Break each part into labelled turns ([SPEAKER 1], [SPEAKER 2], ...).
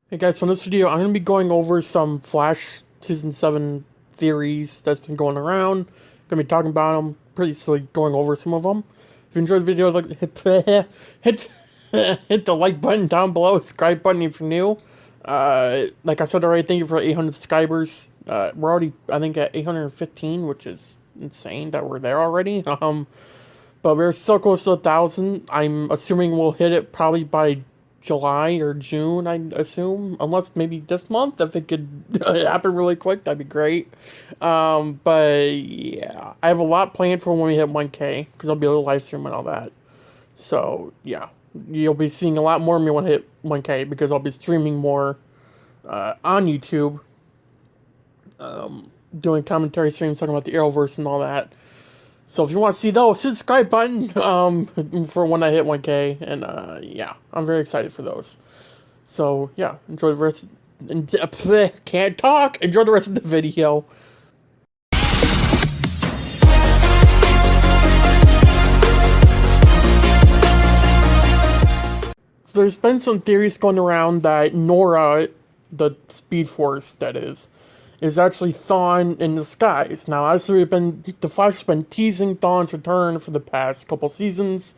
[SPEAKER 1] Hey guys, so in this video, I'm going to be going over some Flash Season 7 theories that's been going around. Going to be talking about them, pretty silly, going over some of them. If you enjoyed the video, hit, hit the like button down below, subscribe button if you're new. Like I said already, thank you for 800 subscribers. We're already, I think, at 815, which is insane that we're there already. But we're so close to 1,000. I'm assuming we'll hit it probably by July or June, I assume, unless maybe this month. If it could happen really quick, that'd be great. But yeah, I have a lot planned for when we hit 1K because I'll be able to live stream and all that. So yeah, you'll be seeing a lot more of me when I hit 1K because I'll be streaming more on YouTube, doing commentary streams talking about the Arrowverse and all that. So if you want to see those, hit the subscribe button for when I hit 1K, and yeah, I'm very excited for those. So yeah, enjoy the rest. Can't talk. Enjoy the rest of the video. So there's been some theories going around that Nora, the Speedforce that is actually Thawne in disguise. Now, obviously, the Flash has been teasing Thawne's return for the past couple seasons.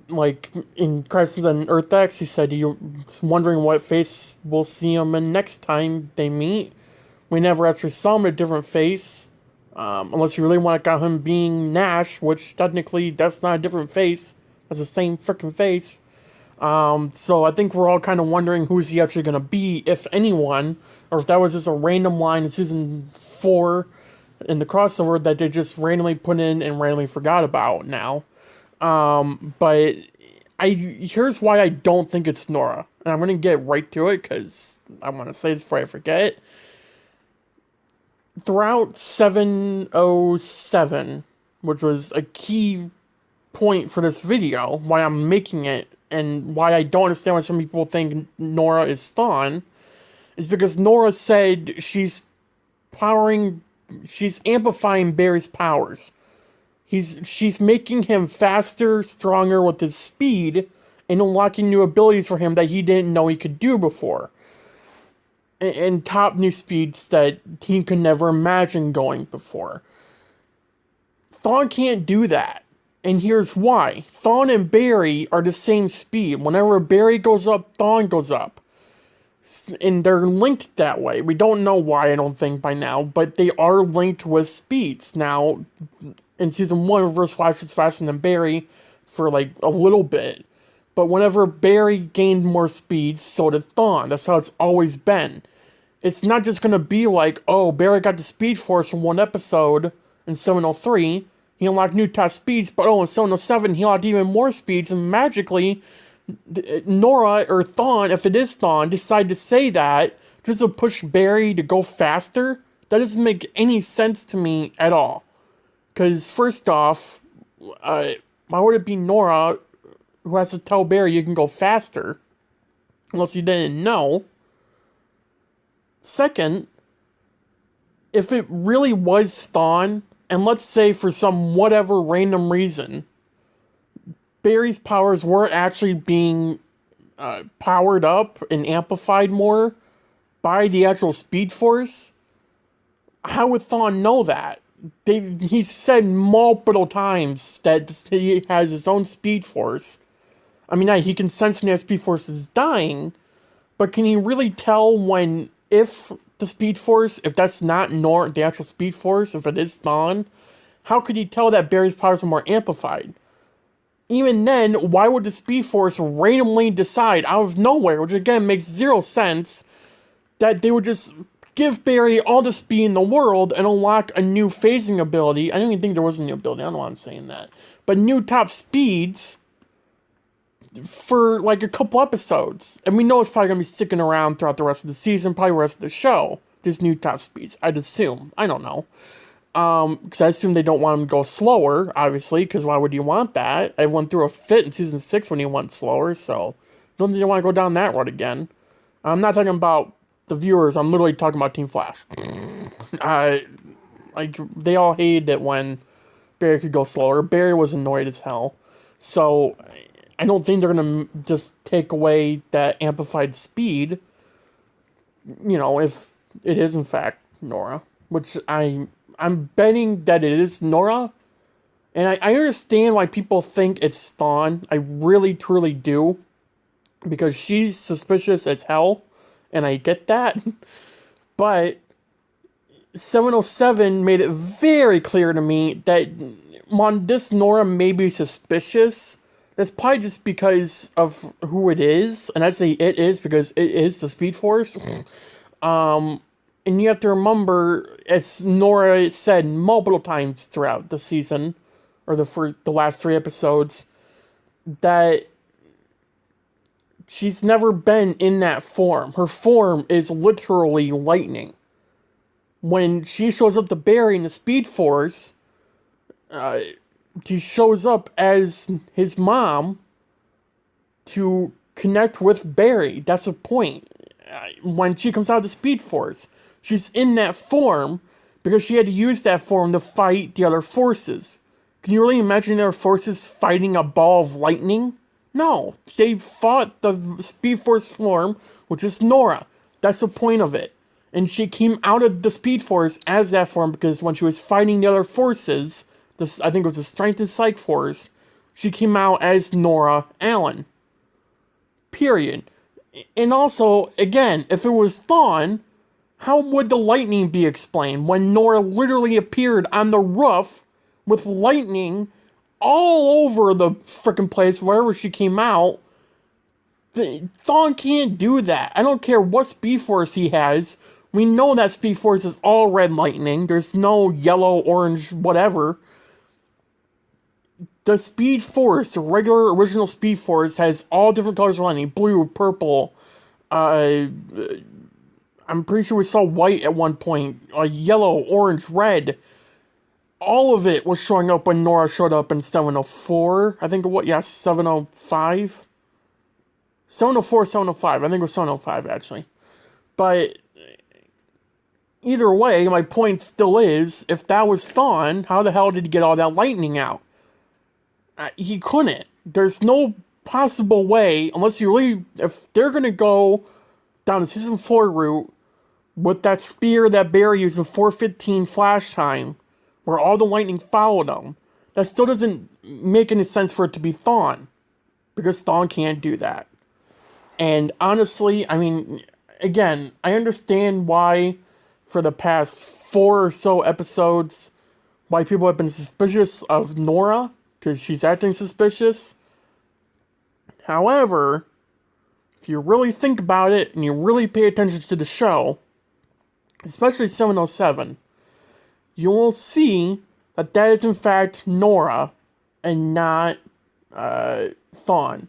[SPEAKER 1] Like, in Crisis on Earth X, he said he was wondering what face we'll see him in next time they meet. We never actually saw him in a different face. Unless you really want to count him being Nash, which technically that's not a different face. That's the same freaking face. So I think we're all kind of wondering who's he actually going to be, if anyone, or if that was just a random line in season 4 in the crossover that they just randomly put in and randomly forgot about now. But here's why I don't think it's Nora, and I'm going to get right to it because I want to say this before I forget. Throughout 707, which was a key point for this video, why I'm making it, and why I don't understand why some people think Nora is Thawne, is because Nora said she's amplifying Barry's powers. She's making him faster, stronger with his speed, and unlocking new abilities for him that he didn't know he could do before. And top new speeds that he could never imagine going before. Thawne can't do that. And here's why. Thawne and Barry are the same speed. Whenever Barry goes up, Thawne goes up. And they're linked that way. We don't know why, I don't think, by now, but they are linked with speeds. Now, in Season 1, Reverse Flash is faster than Barry for, like, a little bit. But whenever Barry gained more speed, so did Thawne. That's how it's always been. It's not just going to be like, oh, Barry got the Speedforce in one episode in 703, he unlocked new top speeds, but oh, in 707, he unlocked even more speeds, and magically, Nora, or Thawne, if it is Thawne, decided to say that just to push Barry to go faster. That doesn't make any sense to me at all. Because, first off, why would it be Nora who has to tell Barry you can go faster? Unless you didn't know. Second, if it really was Thawne, and let's say for some whatever random reason, Barry's powers weren't actually being powered up and amplified more by the actual Speedforce, how would Thawne know that? He's said multiple times that he has his own Speedforce. I mean, he can sense when his Speedforce is dying, but can he really tell if the Speedforce, if that's not the actual Speedforce, if it is Thawne, how could he tell that Barry's powers are more amplified? Even then, why would the Speedforce randomly decide out of nowhere, which again makes zero sense, that they would just give Barry all the speed in the world and unlock a new phasing ability? I don't even think there was a new ability, I don't know why I'm saying that. But new top speeds for like a couple episodes. And we know it's probably going to be sticking around throughout the rest of the season, probably the rest of the show. This new top speeds, I'd assume. I don't know. Because I assume they don't want him to go slower, obviously, because why would you want that? Everyone threw a fit in Season 6 when he went slower, so don't think you want to go down that road again. I'm not talking about the viewers, I'm literally talking about Team Flash. Like, they all hated it when Barry could go slower. Barry was annoyed as hell. So I don't think they're going to just take away that amplified speed if it is in fact Nora, which I'm betting that it is Nora, and I understand why people think it's Thawne. I really truly do, because she's suspicious as hell, and I get that. But 707 made it very clear to me that this Nora may be suspicious. That's probably just because of who it is, and I say it is because it is the Speed Force. And you have to remember, as Nora said multiple times throughout the season, or the last 3 episodes, that she's never been in that form. Her form is literally lightning. When she shows up to Barry in the Speed Force, she shows up as his mom to connect with Barry. That's the point. When she comes out of the Speed Force, she's in that form because she had to use that form to fight the other forces. Can you really imagine the other forces fighting a ball of lightning? No, they fought the Speed Force form, which is Nora. That's the point of it. And she came out of the Speed Force as that form because when she was fighting the other forces, I think it was the Strength and Psych Force, she came out as Nora Allen. Period. And also, again, if it was Thawne, how would the lightning be explained when Nora literally appeared on the roof with lightning all over the frickin' place wherever she came out? Thawne can't do that. I don't care what Speed Force he has. We know that Speed Force is all red lightning. There's no yellow, orange, whatever. The Speed Force, the regular original Speed Force, has all different colors of lightning. Blue, purple, I'm pretty sure we saw white at one point. Yellow, orange, red. All of it was showing up when Nora showed up in 704. I think what? Yeah, 705? 704, 705. I think it was 705, actually. But either way, my point still is, if that was Thawne, how the hell did he get all that lightning out? He couldn't. There's no possible way, unless you really, if they're going to go down the season 4 route with that spear that Barry used in 415 flash time, where all the lightning followed him, that still doesn't make any sense for it to be Thawne, because Thawne can't do that. And honestly, I mean, again, I understand why for the past 4 or so episodes, why people have been suspicious of Nora, because she's acting suspicious. However, if you really think about it, and you really pay attention to the show, especially 707, you will see that that is in fact Nora, and not Thawne.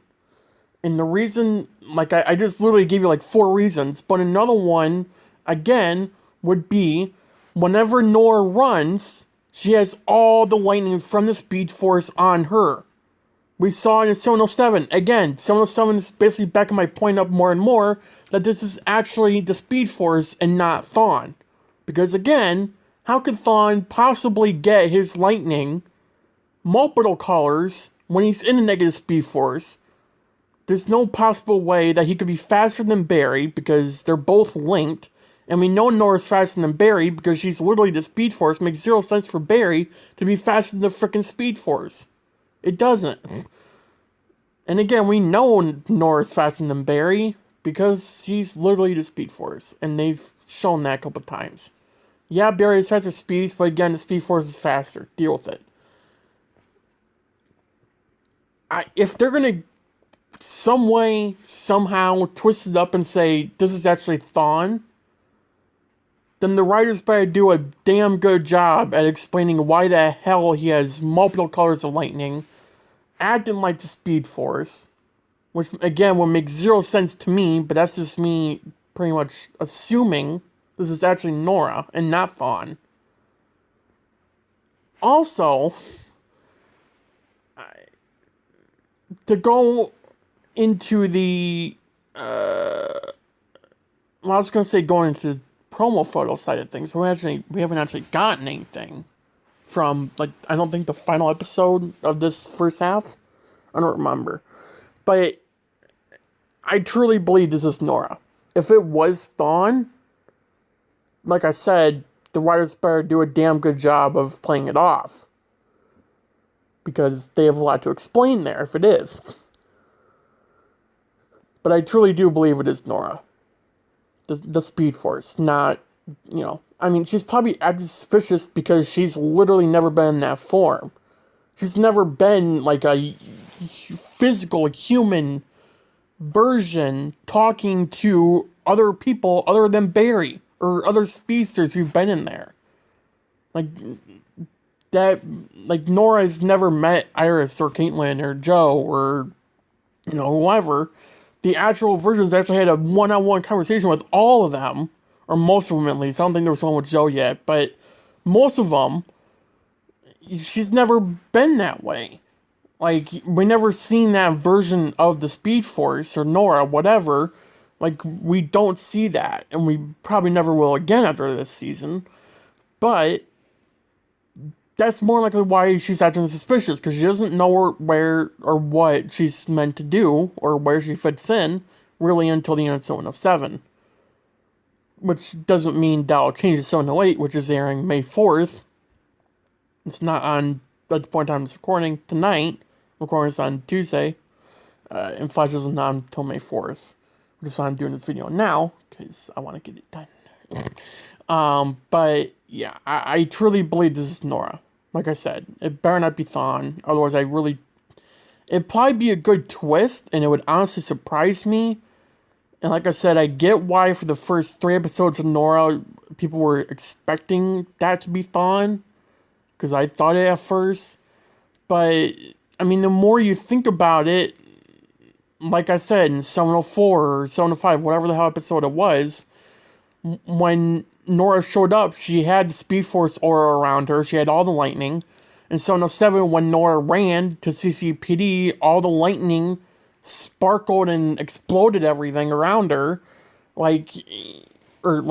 [SPEAKER 1] And the reason, like, I just literally gave you like 4 reasons, but another one, again, would be whenever Nora runs, she has all the lightning from the Speed Force on her. We saw it in 707. Again, 707 is basically backing my point up more and more that this is actually the Speed Force and not Thawne. Because again, how could Thawne possibly get his lightning multiple colors when he's in a negative Speed Force? There's no possible way that he could be faster than Barry because they're both linked. And we know Nora's faster than Barry because she's literally the Speed Force. It makes 0 sense for Barry to be faster than the frickin' Speed Force. It doesn't. And again, we know Nora's faster than Barry because she's literally the Speed Force. And they've shown that a couple times. Yeah, Barry has faster speeds, but again, the Speed Force is faster. Deal with it. If they're going to some way, somehow, twist it up and say, this is actually Thawne, then the writers better do a damn good job at explaining why the hell he has multiple colors of lightning, acting like the Speed Force, which, again, would make 0 sense to me, but that's just me pretty much assuming this is actually Nora and not Thawne. Also, to go into the, I was going to say going into the promo photo side of things, but we haven't actually gotten anything from, like, I don't think the final episode of this first half. I don't remember. But I truly believe this is Nora. if it was Thawne, like I said, the writers better do a damn good job of playing it off. Because they have a lot to explain there if it is. But I truly do believe it is Nora. The Speed Force, not, I mean, she's probably acted suspicious because she's literally never been in that form. She's never been like a physical, human version talking to other people other than Barry or other speedsters who've been in there. Like, Nora's never met Iris or Caitlin or Joe or, whoever. The actual versions actually had a one-on-one conversation with all of them, or most of them at least. I don't think there was one with Joe yet, but most of them, she's never been that way. Like, we never seen that version of the Speed Force or Nora, whatever. Like, we don't see that, and we probably never will again after this season. But that's more likely why she's acting suspicious, because she doesn't know where or what she's meant to do, or where she fits in, really until the end of 707. Which doesn't mean that'll change to 708, which is airing May 4th. It's not on, at the point in time it's recording, tonight. Recording is on Tuesday. And Flash isn't on until May 4th. Which is why I'm doing this video now, because I want to get it done. But, yeah, I truly believe this is Nora. Like I said, it better not be Thawne. Otherwise, it'd probably be a good twist, and it would honestly surprise me. And like I said, I get why for the first 3 episodes of Nora, people were expecting that to be Thawne. Because I thought it at first. But, I mean, the more you think about it, like I said, in 704 or 705, whatever the hell episode it was, when Nora showed up, she had the Speed Force aura around her. She had all the lightning. In 707, when Nora ran to CCPD, all the lightning sparkled and exploded everything around her. I don't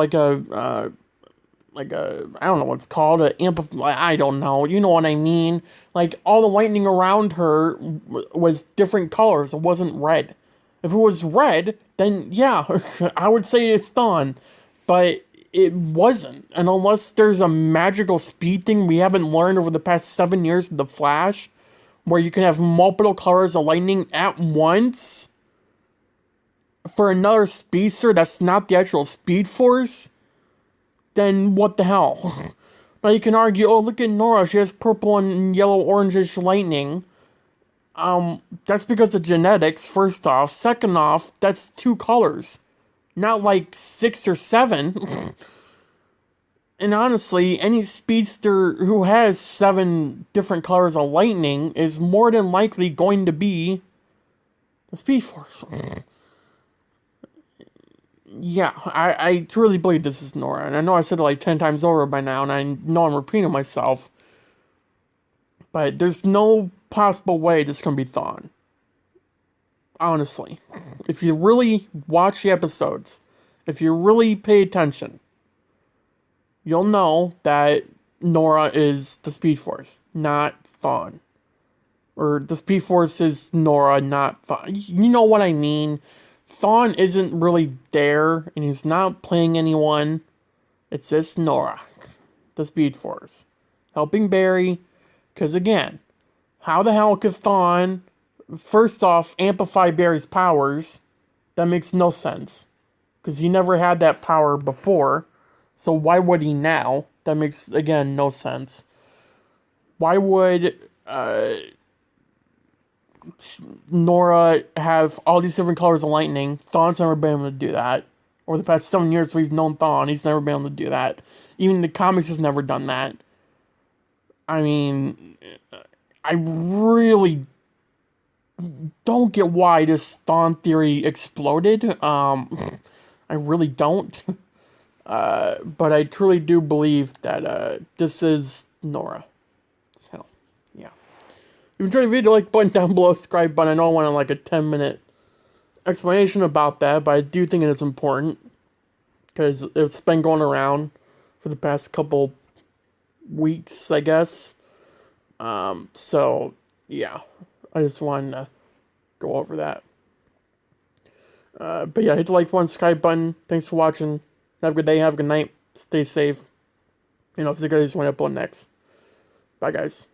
[SPEAKER 1] know what it's called, I don't know, you know what I mean. Like, all the lightning around her was different colors. It wasn't red. If it was red, then yeah, I would say it's Thawne. But it wasn't. And unless there's a magical speed thing we haven't learned over the past 7 years of The Flash, where you can have multiple colors of lightning at once for another speedster that's not the actual Speed Force, then what the hell? Now you can argue, oh, look at Nora, she has purple and yellow orangish lightning. That's because of genetics, first off. Second off, that's 2 colors. Not like 6 or 7. And honestly, any speedster who has 7 different colors of lightning is more than likely going to be the Speed Force. Yeah, I truly believe this is Nora. And I know I said it like 10 times over by now, and I know I'm repeating myself. But there's no possible way this can be Thawne. Honestly. If you really watch the episodes, if you really pay attention, you'll know that Nora is the Speed Force, not Thawne. Or the Speed Force is Nora, not Thawne. You know what I mean. Thawne isn't really there, and he's not playing anyone. It's just Nora, the Speed Force, helping Barry. Because again, how the hell could Thawne, first off, amplify Barry's powers? That makes no sense. Because he never had that power before. So why would he now? That makes, again, no sense. Why would Nora have all these different colors of lightning? Thawne's never been able to do that. Over the past 7 years we've known Thawne, he's never been able to do that. Even the comics has never done that. I mean, I really don't get why this Thawne theory exploded. I really don't. But I truly do believe that this is Nora. So, yeah. If you enjoyed the video, like button down below, subscribe button. I know I wanted like a 10-minute explanation about that, but I do think it is important. Because it's been going around for the past couple weeks, I guess. So, yeah. I just wanted to go over that. But yeah, hit the like button, subscribe button. Thanks for watching. Have a good day. Have a good night. Stay safe. If there's a good, just want to upload next. Bye, guys.